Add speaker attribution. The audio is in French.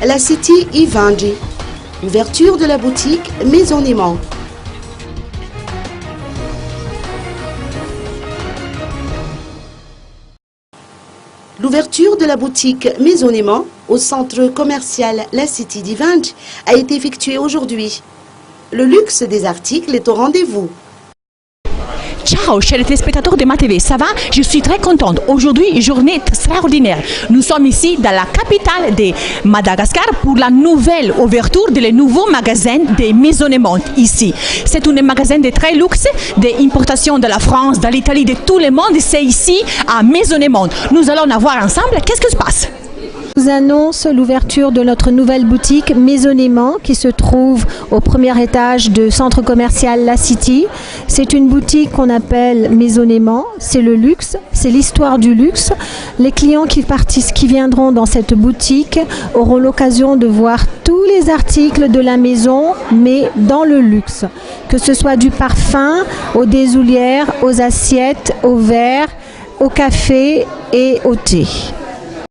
Speaker 1: La City Ivangi. Ouverture de la boutique Maison Aimant. L'ouverture de la boutique Maison Aimant au centre commercial La City d'Ivangi a été effectuée aujourd'hui. Le luxe des articles est au rendez-vous.
Speaker 2: Ciao, chers téléspectateurs de MaTV, ça va? Je suis très contente. Aujourd'hui, journée extraordinaire. Nous sommes ici dans la capitale de Madagascar pour la nouvelle ouverture des nouveaux magasins de Maison Aimant ici. C'est un magasin de très luxe, d'importation de la France, de l'Italie, de tout le monde. C'est ici à Maison Aimant. Nous allons voir ensemble qu'est-ce qui se passe.
Speaker 3: Je vous annonce l'ouverture de notre nouvelle boutique Maison Aimant qui se trouve au premier étage du centre commercial La City. C'est une boutique qu'on appelle Maison Aimant, c'est le luxe, c'est l'histoire du luxe. Les clients qui viendront dans cette boutique auront l'occasion de voir tous les articles de la maison, mais dans le luxe. Que ce soit du parfum, aux désoulières, aux assiettes, aux verres, au café et au thé.